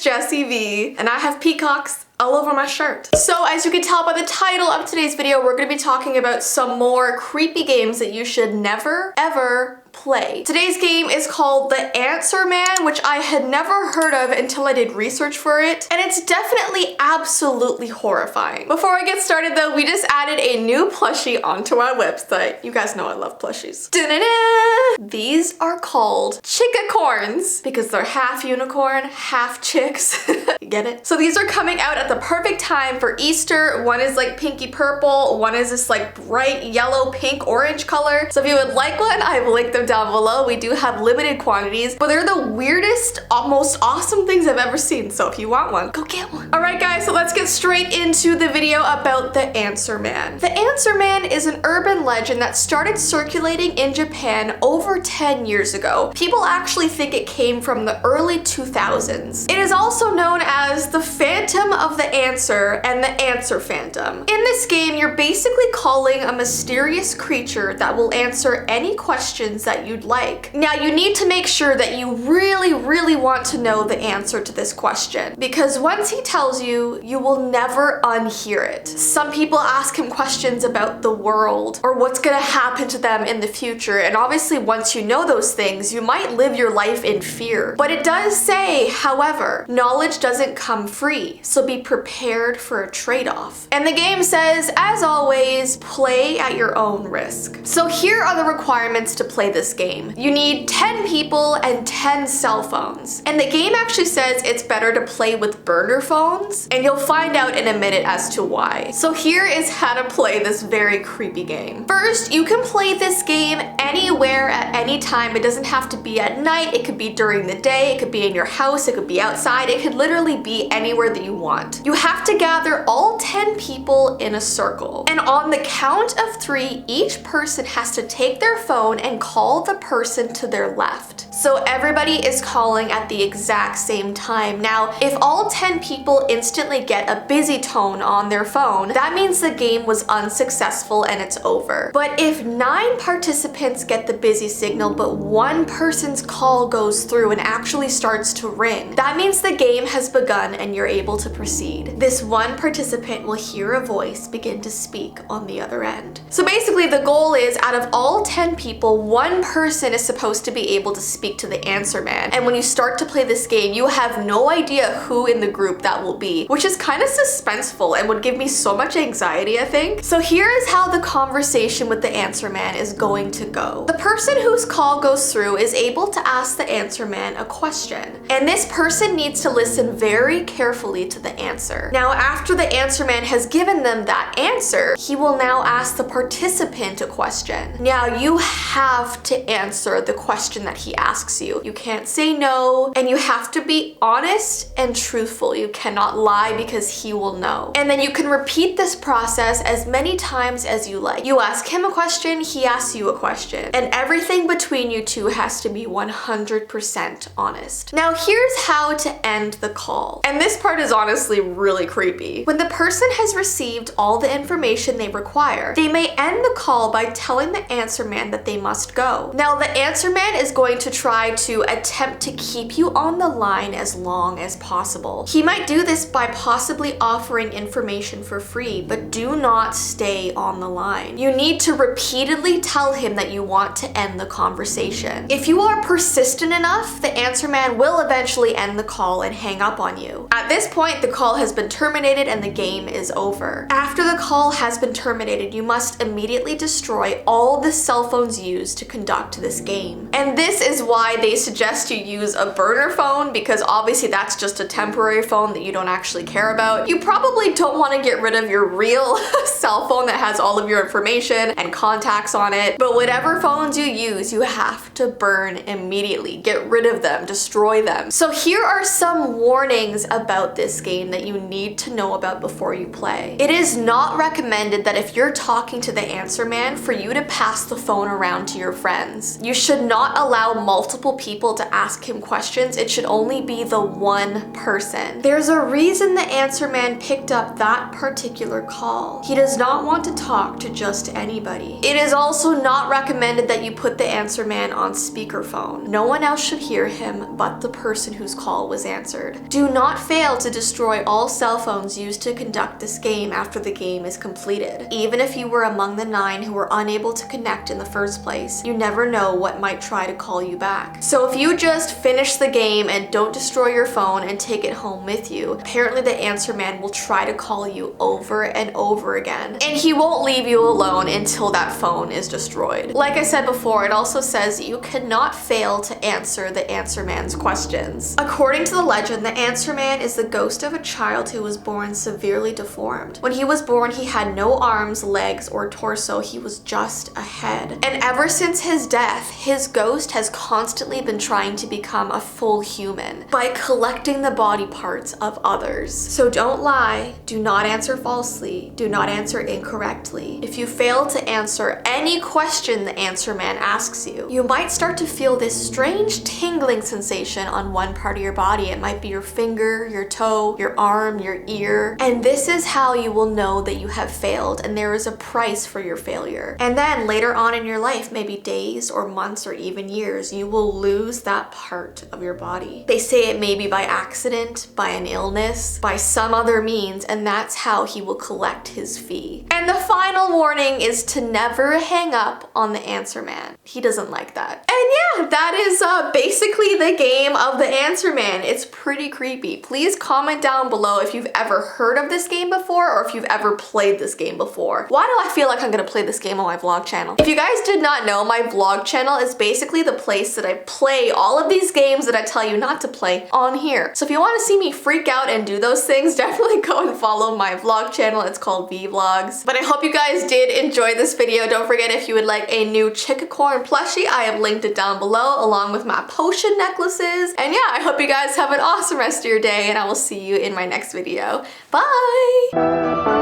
Jessii Vee, and I have peacocks all over my shirt. So as you can tell by the title of today's video, we're gonna be talking about some more creepy games that you should never, ever play. Today's game is called The Answer Man, which I had never heard of until I did research for it, and it's definitely absolutely horrifying. Before I get started though, we just added a new plushie onto our website. You guys know I love plushies. Da-da-da! These are called chickacorns because they're half unicorn, half chicks. You get it? So these are coming out at the perfect time for Easter. One is like pinky purple, one is this like bright yellow, pink, orange color. So if you would like one, I've linked them down below. We do have limited quantities, but they're the weirdest, most awesome things I've ever seen. So if you want one, go get one. All right guys, so let's get straight into the video about The Answer Man. The Answer Man is an urban legend that started circulating in Japan over 10 years ago. People actually think it came from the early 2000s. It is also known as the Phantom of the Answer and the Answer Phantom. In this game, you're basically calling a mysterious creature that will answer any questions that you'd like. Now, you need to make sure that you really want to know the answer to this question, because once he tells you, you will never unhear it. Some people ask him questions about the world or what's gonna happen to them in the future, and obviously once you know those things, you might live your life in fear. But it does say, however, knowledge doesn't come free, so be prepared for a trade-off. And the game says, as always, play at your own risk. So here are the requirements to play this game. You need 10 people and 10 cell phones. And the game actually says it's better to play with burner phones, and you'll find out in a minute as to why. So here is how to play this very creepy game. First, you can play this game anywhere at any time. It doesn't have to be at night, it could be during the day, it could be in your house, it could be outside, it could literally be anywhere that you want. You have to gather all 10 people in a circle. And on the count of 3, each person has to take their phone and call the person to their left. So everybody is calling at the exact same time. Now, if all 10 people instantly get a busy tone on their phone, that means the game was unsuccessful and it's over. But if 9 participants get the busy signal, but one person's call goes through and actually starts to ring, that means the game has begun and you're able to proceed. This one participant will hear a voice begin to speak on the other end. So basically the goal is, out of all 10 people, one person is supposed to be able to speak to the Answer Man. And when you start to play this game, you have no idea who in the group that will be, which is kind of suspenseful and would give me so much anxiety, I think. So here is how the conversation with the Answer Man is going to go. The person whose call goes through is able to ask the Answer Man a question, and this person needs to listen very carefully to the answer. Now, after the Answer Man has given them that answer, he will now ask the participant a question. Now, you have to answer the question that he asks you. You can't say no, and you have to be honest and truthful. You cannot lie because he will know. And then you can repeat this process as many times as you like. You ask him a question, he asks you a question, and everything between you two has to be 100% honest. Now, here's how to end the call. And this part is honestly really creepy. When the person has received all the information they require, they may end the call by telling the Answer Man that they must go. Now, the Answer Man is going to try to attempt to keep you on the line as long as possible. He might do this by possibly offering information for free, but do not stay on the line. You need to repeatedly tell him that you want to end the conversation. If you are persistent enough, the Answer Man will eventually end the call and hang up on you. At this point, the call has been terminated and the game is over. After the call has been terminated, you must immediately destroy all the cell phones used to conduct this game. And this is why they suggest you use a burner phone, because obviously that's just a temporary phone that you don't actually care about. You probably don't want to get rid of your real cell phone that has all of your information and contacts on it, but whatever phones you use, you have to burn immediately. Get rid of them, destroy them. So here are some warnings about this game that you need to know about before you play. It is not recommended that if you're talking to the Answer Man, for you to pass the phone around to your friends. You should not allow multiple multiple people to ask him questions. It should only be the one person. There's a reason the answer man picked up that particular call. He does not want to talk to just anybody. It is also not recommended that you put the answer man on speakerphone. No one else should hear him but the person whose call was answered. Do not fail to destroy all cell phones used to conduct this game after the game is completed. Even if you were among the 9 who were unable to connect in the first place, you never know what might try to call you back. So if you just finish the game and don't destroy your phone and take it home with you, apparently the answer man will try to call you over and over again. And he won't leave you alone until that phone is destroyed. Like I said before, it also says you cannot fail to answer the answer man's questions. According to the legend, the answer man is the ghost of a child who was born severely deformed. When he was born, he had no arms, legs, or torso. He was just a head. And ever since his death, his ghost has constantly been trying to become a full human by collecting the body parts of others. So don't lie, do not answer falsely, do not answer incorrectly. If you fail to answer any question the answer man asks you, you might start to feel this strange tingling sensation on one part of your body. It might be your finger, your toe, your arm, your ear. And this is how you will know that you have failed and there is a price for your failure. And then later on in your life, maybe days or months or even years, you will lose that part of your body. They say it may be by accident, by an illness, by some other means, and that's how he will collect his fee. And the final warning is to never hang up on the answer man. He doesn't like that. And yeah, that is basically the game of the answer man. It's pretty creepy. Please comment down below if you've ever heard of this game before or if you've ever played this game before. Why do I feel like I'm gonna play this game on my vlog channel? If you guys did not know, my vlog channel is basically the place that I play all of these games that I tell you not to play on here. So if you want to see me freak out and do those things, definitely go and follow my vlog channel. It's called Vee Vlogs. But I hope you guys did enjoy this video. Don't forget, if you would like a new Chicacorn plushie, I have linked it down below along with my potion necklaces. And yeah, I hope you guys have an awesome rest of your day and I will see you in my next video. Bye!